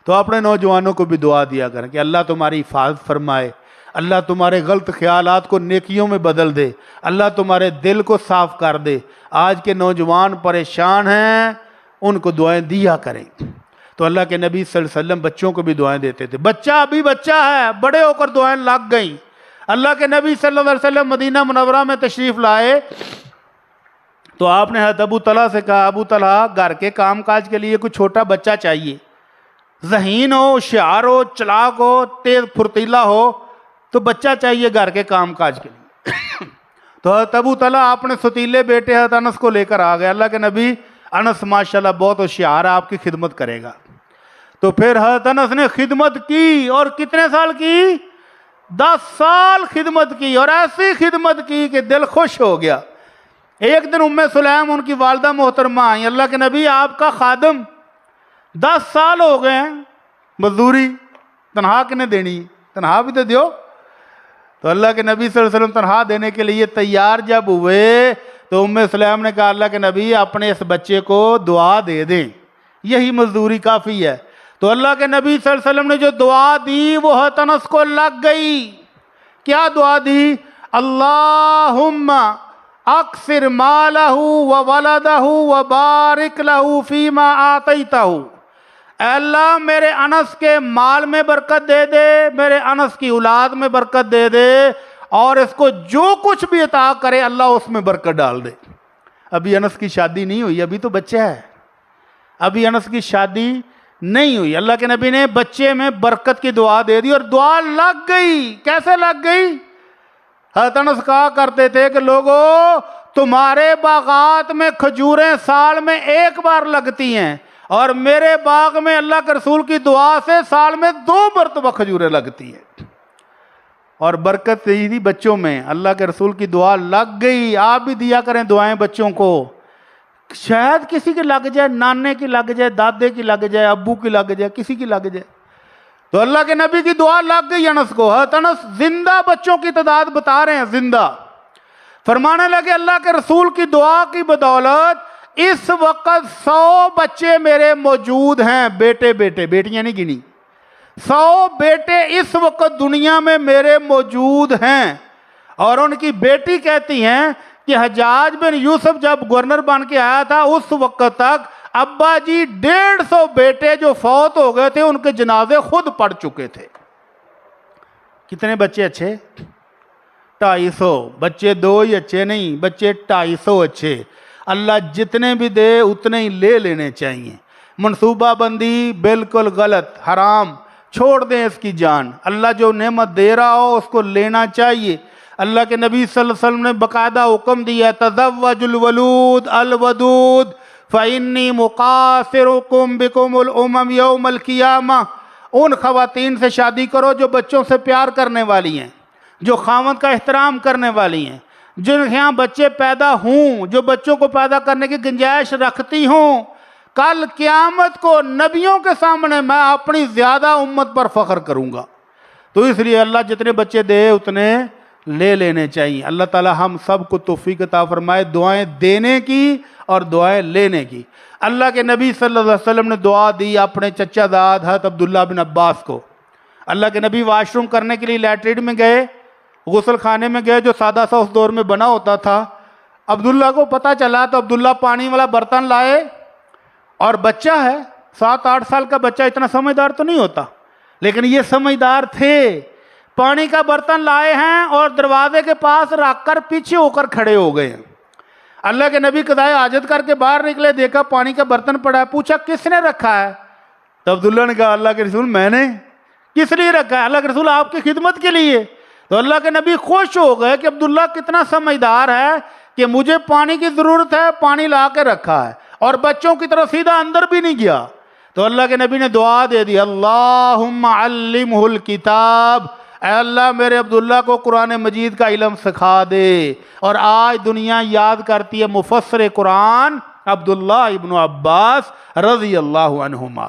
[SPEAKER 2] تو اپنے نوجوانوں کو بھی دعا دیا کریں کہ اللہ تمہاری حفاظت فرمائے، اللہ تمہارے غلط خیالات کو نیکیوں میں بدل دے، اللہ تمہارے دل کو صاف کر دے۔ آج کے نوجوان پریشان ہیں، ان کو دعائیں دیا کریں۔ تو اللہ کے نبی صلی اللہ علیہ وسلم بچوں کو بھی دعائیں دیتے تھے۔ بچہ ابھی بچہ ہے، بڑے ہو کر دعائیں لگ گئیں۔ اللہ کے نبی صلی اللہ علیہ وسلم مدینہ منورہ میں تشریف لائے تو آپ نے حضرت ابو طلحہ سے کہا، ابو طلحہ گھر کے کام کاج کے لیے کوئی چھوٹا بچہ چاہیے، ذہین ہو، ہوشیار ہو، چلاک ہو، تیز پھرتیلا ہو، تو بچہ چاہیے گھر کے کام کاج کے لیے۔ تو حضرت ابو طلحہ اپنے ستیلے بیٹے حضرت انس کو لے کر آ گئے۔ اللہ کے نبی، انس ماشاءاللہ بہت ہوشیار ہے، آپ کی خدمت کرے گا۔ تو پھر حضرت انس نے خدمت کی، اور کتنے سال کی؟ 10 سال خدمت کی، اور ایسی خدمت کی کہ دل خوش ہو گیا۔ ایک دن ام سلیم ان کی والدہ محترمہ آئیں، اللہ کے نبی آپ کا خادم 10 سال ہو گئے ہیں، مزدوری تنہا کنے دینی، تنہا بھی تو دیو۔ تو اللہ کے نبی صلی اللہ علیہ وسلم تنہا دینے کے لیے تیار جب ہوئے تو ام سلیم نے کہا اللہ کے نبی اپنے اس بچے کو دعا دے دیں، یہی مزدوری کافی ہے۔ تو اللہ کے نبی صلی اللہ علیہ وسلم نے جو دعا دی وہ حضرت انس کو لگ گئی۔ کیا دعا دی؟ اللہم اکثر مالہ وولدہ وبارک لہ فیما آتیتہ، اے اللہ میرے انس کے مال میں برکت دے دے، میرے انس کی اولاد میں برکت دے دے، اور اس کو جو کچھ بھی عطا کرے اللہ اس میں برکت ڈال دے۔ ابھی انس کی شادی نہیں ہوئی، ابھی تو بچہ ہے، ابھی انس کی شادی نہیں ہوئی۔ اللہ کے نبی نے بچے میں برکت کی دعا دے دی، اور دعا لگ گئی۔ کیسے لگ گئی؟ حضرت انس کہا کرتے تھے کہ لوگو تمہارے باغات میں کھجوریں سال میں 1 بار لگتی ہیں، اور میرے باغ میں اللہ کے رسول کی دعا سے سال میں 2 مرتبہ کھجوریں لگتی ہیں۔ اور برکت یہی تھی بچوں میں، اللہ کے رسول کی دعا لگ گئی۔ آپ بھی دیا کریں دعائیں بچوں کو، شاید کسی کی لگ جائے، نانے کی لگ جائے، دادے کی لگ جائے، ابو کی لگ جائے، کسی کی لگ جائے۔ تو اللہ کے نبی کی دعا لگ گئی انس کو۔ حضرت انس زندہ بچوں کی تعداد بتا رہے ہیں، زندہ۔ فرمانے لگے اللہ کے رسول کی دعا کی بدولت اس وقت 100 بچے میرے موجود ہیں، بیٹے بیٹے، بیٹیاں نہیں گنی، 100 بیٹے اس وقت دنیا میں میرے موجود ہیں۔ اور ان کی بیٹی کہتی ہیں کہ حجاج بن یوسف جب گورنر بن کے آیا تھا اس وقت تک ابا جی 150 بیٹے جو فوت ہو گئے تھے ان کے جنازے خود پڑھ چکے تھے۔ کتنے بچے اچھے؟ 250 بچے، 2 ہی اچھے نہیں، بچے 250 اچھے۔ اللہ جتنے بھی دے اتنے ہی لے لینے چاہیے۔ منصوبہ بندی بالکل غلط، حرام، چھوڑ دیں اس کی جان۔ اللہ جو نعمت دے رہا ہو اس کو لینا چاہیے۔ اللہ کے نبی صلی اللہ علیہ وسلم نے باقاعدہ حکم دیا تزوج الولود الودود فإنی مقاصرکم بکم الامم یوم القیامہ، ان خواتین سے شادی کرو جو بچوں سے پیار کرنے والی ہیں، جو خاوند کا احترام کرنے والی ہیں، جن کے یہاں بچے پیدا ہوں، جو بچوں کو پیدا کرنے کی گنجائش رکھتی ہوں۔ کل قیامت کو نبیوں کے سامنے میں اپنی زیادہ امت پر فخر کروں گا۔ تو اس لیے اللہ جتنے بچے دے اتنے لے لینے چاہیے۔ اللہ تعالی ہم سب کو توفیق عطا فرمائے دعائیں دینے کی اور دعائیں لینے کی۔ اللہ کے نبی صلی اللہ علیہ وسلم نے دعا دی اپنے چچا داد حضرت عبداللہ بن عباس کو۔ اللہ کے نبی واش روم کرنے کے لیے لیٹرین میں گئے غسل خانے میں گئے جو سادہ سا اس دور میں بنا ہوتا تھا. عبداللہ کو پتہ چلا تو عبداللہ پانی والا برتن لائے, اور بچہ ہے 7-8 سال کا بچہ, اتنا سمجھدار تو نہیں ہوتا لیکن یہ سمجھدار تھے. پانی کا برتن لائے ہیں اور دروازے کے پاس رکھ کر پیچھے ہو کر کھڑے ہو گئے ہیں. اللہ کے نبی قضائے حاجت کر کے باہر نکلے, دیکھا پانی کا برتن پڑا ہے, پوچھا کس نے رکھا ہے؟ تو عبداللہ نے کہا اللہ کے رسول میں نے. کس لیے رکھا ہے؟ اللہ کے رسول آپ کی خدمت کے لیے. تو اللہ کے نبی خوش ہو گئے کہ عبداللہ کتنا سمجھدار ہے کہ مجھے پانی کی ضرورت ہے, پانی لا کے رکھا ہے, اور بچوں کی طرح سیدھا اندر بھی نہیں گیا. تو اللہ کے نبی نے دعا دے دی, اللہم علمہ الکتاب, اے اللہ میرے عبداللہ کو قرآن مجید کا علم سکھا دے. اور آج دنیا یاد کرتی ہے مفسر قرآن عبداللہ ابن عباس رضی اللہ عنہما.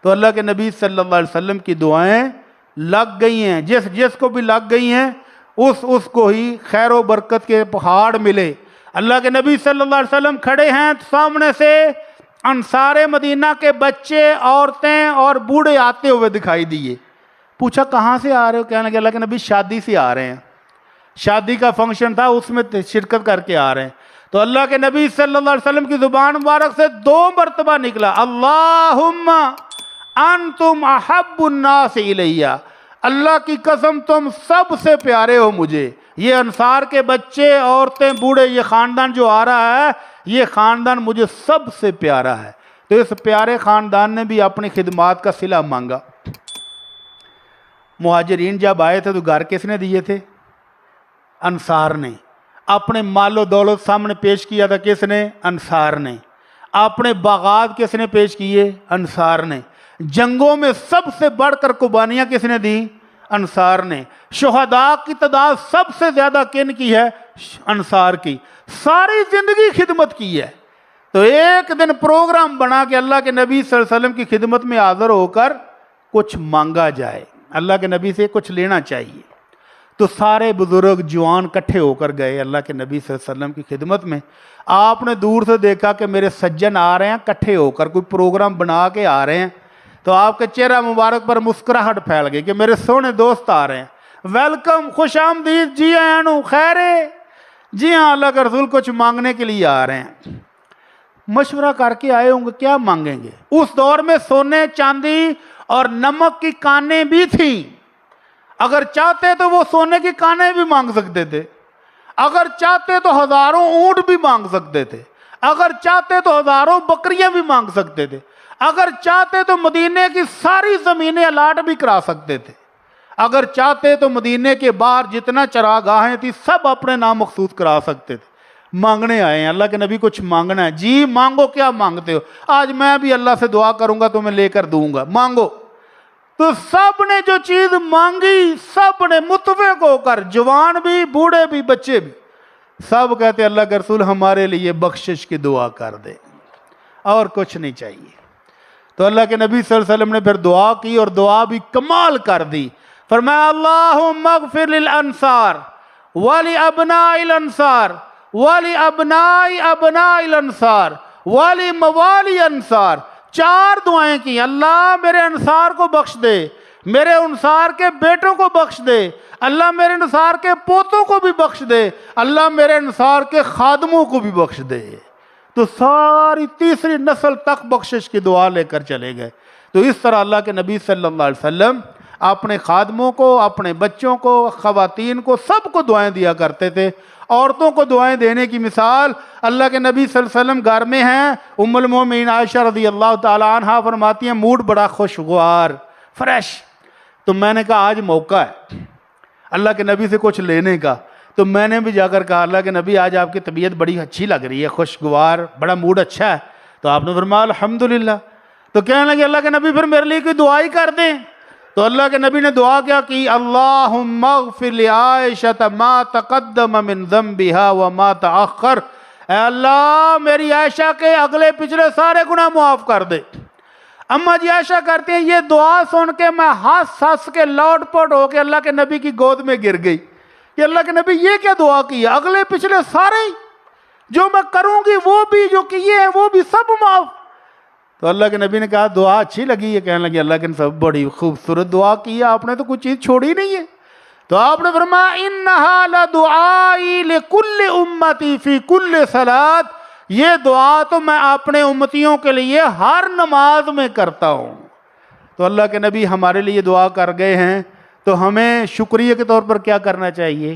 [SPEAKER 2] تو اللہ کے نبی صلی اللہ علیہ وسلم کی دعائیں لگ گئی ہیں, جس کو بھی لگ گئی ہیں اس کو ہی خیر و برکت کے پہاڑ ملے. اللہ کے نبی صلی اللہ علیہ وسلم کھڑے ہیں, سامنے سے انصار مدینہ کے بچے, عورتیں اور بوڑھے آتے ہوئے دکھائی دیے. پوچھا کہاں سے آ رہے ہو؟ کہنے لگے اللہ کے نبی شادی سے آ رہے ہیں, شادی کا فنکشن تھا اس میں شرکت کر کے آ رہے ہیں. تو اللہ کے نبی صلی اللہ علیہ وسلم کی زبان مبارک سے 2 مرتبہ نکلا, اللہم انتم احب الناس الیہ, اللہ کی قسم تم سب سے پیارے ہو مجھے. یہ انصار کے بچے, عورتیں, بوڑھے, یہ خاندان جو آ رہا ہے یہ خاندان مجھے سب سے پیارا ہے. تو اس پیارے خاندان نے بھی اپنی خدمات کا صلہ مانگا. مہاجرین جب آئے تھے تو گھر کس نے دیے تھے؟ انصار نے. اپنے مال و دولت سامنے پیش کیا تھا کس نے؟ انصار نے. اپنے باغات کس نے پیش کیے؟ انصار نے. جنگوں میں سب سے بڑھ کر قربانیاں کس نے دی؟ انصار نے. شہداء کی تعداد سب سے زیادہ کن کی ہے؟ انصار کی. ساری زندگی خدمت کی ہے. تو ایک دن پروگرام بنا کہ اللہ کے نبی صلی اللہ علیہ وسلم کی خدمت میں حاضر ہو کر کچھ مانگا جائے, اللہ کے نبی سے کچھ لینا چاہیے. تو سارے بزرگ جوان کٹھے ہو کر گئے اللہ کے نبی صلی اللہ علیہ وسلم کی خدمت میں. آپ نے دور سے دیکھا کہ میرے سجن آ رہے ہیں کٹھے ہو کر, کوئی پروگرام بنا کے آ رہے ہیں. تو آپ کے چہرہ مبارک پر مسکراہٹ پھیل گئی کہ میرے سونے دوست آ رہے ہیں, ویلکم, خوش آمدید, جی آئینو, خیرے, جی ہاں اللہ کے رسول کچھ مانگنے کے لیے آ رہے ہیں. مشورہ کر کے آئے ہوں گے کیا مانگیں گے. اس دور میں سونے, چاندی اور نمک کی کانیں بھی تھیں. اگر چاہتے تو وہ سونے کی کانیں بھی مانگ سکتے تھے, اگر چاہتے تو ہزاروں اونٹ بھی مانگ سکتے تھے, اگر چاہتے تو ہزاروں بکریاں بھی مانگ سکتے تھے, اگر چاہتے تو مدینے کی ساری زمینیں الاٹ بھی کرا سکتے تھے, اگر چاہتے تو مدینے کے باہر جتنا چراگاہیں تھی سب اپنے نام مخصوص کرا سکتے تھے. مانگنے آئے ہیں اللہ کے نبی, کچھ مانگنا ہے. جی مانگو, کیا مانگتے ہو؟ آج میں بھی اللہ سے دعا کروں گا تمہیں لے کر دوں گا, مانگو. تو سب نے جو چیز مانگی سب نے متفق ہو کر, جوان بھی, بوڑھے بھی, بچے بھی, سب کہتے اللہ کے رسول ہمارے لیے بخشش کی دعا کر دے, اور کچھ نہیں چاہیے. تو اللہ کے نبی صلی اللہ علیہ وسلم نے پھر دعا کی اور دعا بھی کمال کر دی. فرمایا اللہم اغفر للانصار ولی ابناء الانصار ولی ابناء ابناء الانصار ولی موالی انصار. 4 دعائیں کی, اللہ میرے انصار کو بخش دے, میرے انصار کے بیٹوں کو بخش دے, اللہ میرے انصار کے پوتوں کو بھی بخش دے, اللہ میرے انصار کے خادموں کو بھی بخش دے. تو ساری تیسری نسل تک بخشش کی دعا لے کر چلے گئے. تو اس طرح اللہ کے نبی صلی اللہ علیہ وسلم اپنے خادموں کو, اپنے بچوں کو, خواتین کو, سب کو دعائیں دیا کرتے تھے. عورتوں کو دعائیں دینے کی مثال اللہ کے نبی صلی اللہ علیہ وسلم گھر میں ہیں. ام المومنین عائشہ رضی اللہ تعالی عنہا فرماتی ہیں موڈ بڑا خوشگوار, فریش. تو میں نے کہا آج موقع ہے اللہ کے نبی سے کچھ لینے کا. تو میں نے بھی جا کر کہا اللہ کے نبی آج آپ کی طبیعت بڑی اچھی لگ رہی ہے, خوشگوار, بڑا موڈ اچھا ہے. تو آپ نے فرمایا الحمدللہ. تو کہنے لگے اللہ کے نبی پھر میرے لیے کوئی دعا ہی کر دیں. تو اللہ کے نبی نے دعا کیا کی, اللہم اغفر لعائشہ ما تقدم من ذنبها وما تأخر. اے اللہ میری عائشہ کے اگلے پچھلے سارے گناہ معاف کر دے. اماں جی عائشہ کرتے ہیں یہ دعا سن کے میں ہنس ہنس کے لوٹ پوٹ ہو کے اللہ کے نبی کی گود میں گر گئی کہ اللہ کے نبی یہ کیا دعا کی ہے, اگلے پچھلے سارے جو میں کروں گی وہ بھی, جو کیے ہیں وہ بھی, سب معاف. تو اللہ کے نبی نے کہا دعا اچھی لگی ہے؟ کہنے لگے اللہ کے نبی بڑی خوبصورت دعا کی ہے آپ نے, تو کوئی چیز چھوڑی نہیں ہے. تو آپ نے فرمایا انہا لدعائی لکل امتی فی کل صلاۃ، یہ دعا تو میں اپنے امتیوں کے لیے ہر نماز میں کرتا ہوں۔ تو اللہ کے نبی ہمارے لیے دعا کر گئے ہیں، تو ہمیں شکریہ کے طور پر کیا کرنا چاہیے؟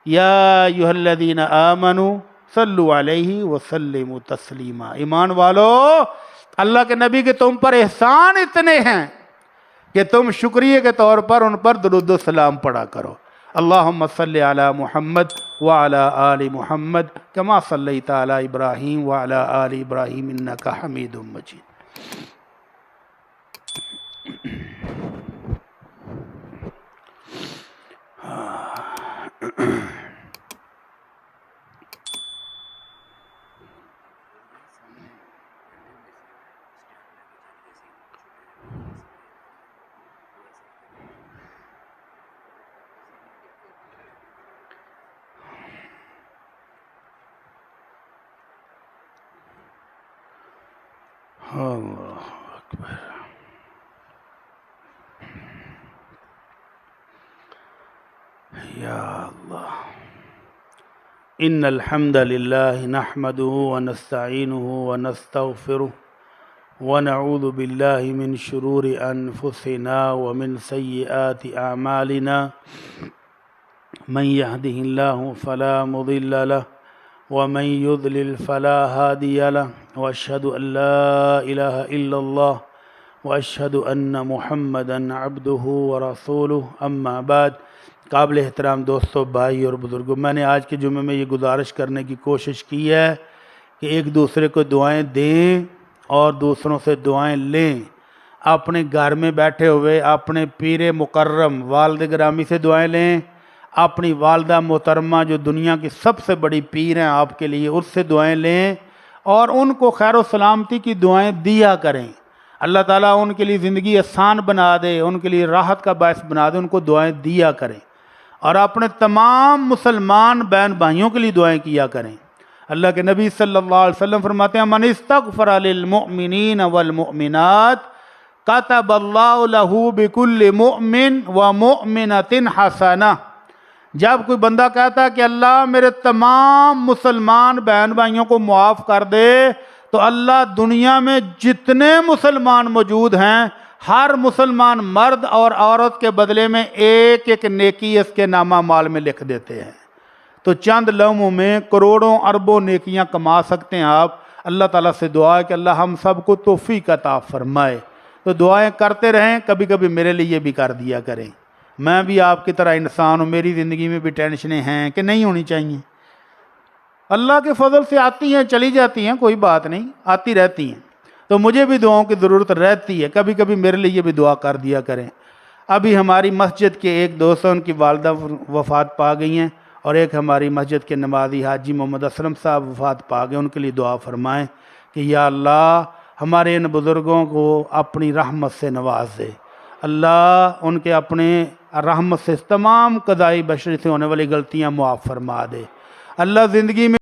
[SPEAKER 2] یا ایھا الذین آمنوا صلوا علیہ وسلموا تسلیما، ایمان والو اللہ کے نبی کے تم پر احسان اتنے ہیں کہ تم شکریہ کے طور پر ان پر درود و سلام پڑھا کرو۔ اللہم صلی علی محمد وعلی آل محمد کما صلیت علی ابراہیم وعلی آل ابراہیم انک حمید مجید۔ اللہ اکبر۔ یا اللہ۔ ان الحمد للہ نحمده ونستعینه ونستغفره ونعوذ باللہ من شرور انفسنا ومن سیئات اعمالنا، من يهده الله فلا مضل له ومن يضلل فلا هادي له، واشهد ان لا اله الا الله واشهد ان محمدا عبده ورسوله، اما بعد۔ قابل احترام دوستو، بھائی اور بزرگوں، میں نے آج کے جمعے میں یہ گزارش کرنے کی کوشش کی ہے کہ ایک دوسرے کو دعائیں دیں اور دوسروں سے دعائیں لیں۔ اپنے گھر میں بیٹھے ہوئے اپنے پیر مکرم والد گرامی سے دعائیں لیں، اپنی والدہ محترمہ جو دنیا کی سب سے بڑی پیر ہیں آپ کے لیے، اس سے دعائیں لیں اور ان کو خیر و سلامتی کی دعائیں دیا کریں۔ اللہ تعالیٰ ان کے لیے زندگی آسان بنا دے، ان کے لیے راحت کا باعث بنا دے، ان کو دعائیں دیا کریں اور اپنے تمام مسلمان بہن بھائیوں کے لیے دعائیں کیا کریں۔ اللہ کے نبی صلی اللہ علیہ وسلم فرماتے ہیں من استغفر للمؤمنین والمؤمنات کتب اللہ لہ بکل مؤمن ومؤمنۃ حسنہ، جب کوئی بندہ کہتا ہے کہ اللہ میرے تمام مسلمان بہن بھائیوں کو معاف کر دے، تو اللہ دنیا میں جتنے مسلمان موجود ہیں ہر مسلمان مرد اور عورت کے بدلے میں ایک ایک نیکی اس کے نامہ مال میں لکھ دیتے ہیں۔ تو چند لمحوں میں کروڑوں اربوں نیکیاں کما سکتے ہیں آپ۔ اللہ تعالیٰ سے دعا ہے کہ اللہ ہم سب کو توفیق عطا فرمائے۔ تو دعائیں کرتے رہیں، کبھی کبھی میرے لیے بھی کر دیا کریں۔ میں بھی آپ کی طرح انسان ہوں، میری زندگی میں بھی ٹینشنیں ہیں کہ نہیں ہونی چاہیے؟ اللہ کے فضل سے آتی ہیں چلی جاتی ہیں، کوئی بات نہیں، آتی رہتی ہیں، تو مجھے بھی دعاؤں کی ضرورت رہتی ہے، کبھی کبھی میرے لیے بھی دعا کر دیا کریں۔ ابھی ہماری مسجد کے ایک دوست ہیں، ان کی والدہ وفات پا گئی ہیں، اور ایک ہماری مسجد کے نمازی حاجی محمد اسلم صاحب وفات پا گئے، ان کے لیے دعا فرمائیں کہ یا اللہ ہمارے ان بزرگوں کو اپنی رحمت سے نواز دے، اللہ ان کے اپنے رحمت سے تمام قضائی بشری سے ہونے والی غلطیاں معاف فرما دے، اللہ زندگی میں